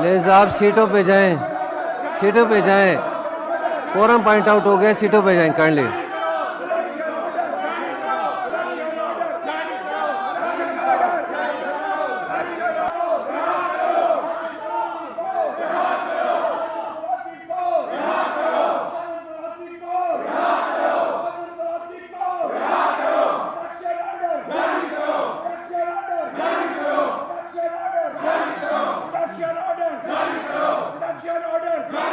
Please आप सीटों पे जाएं, सीटों पे जाएं। कोरम पॉइंट आउट हो गया, सीटों पे जाएं काइंडली।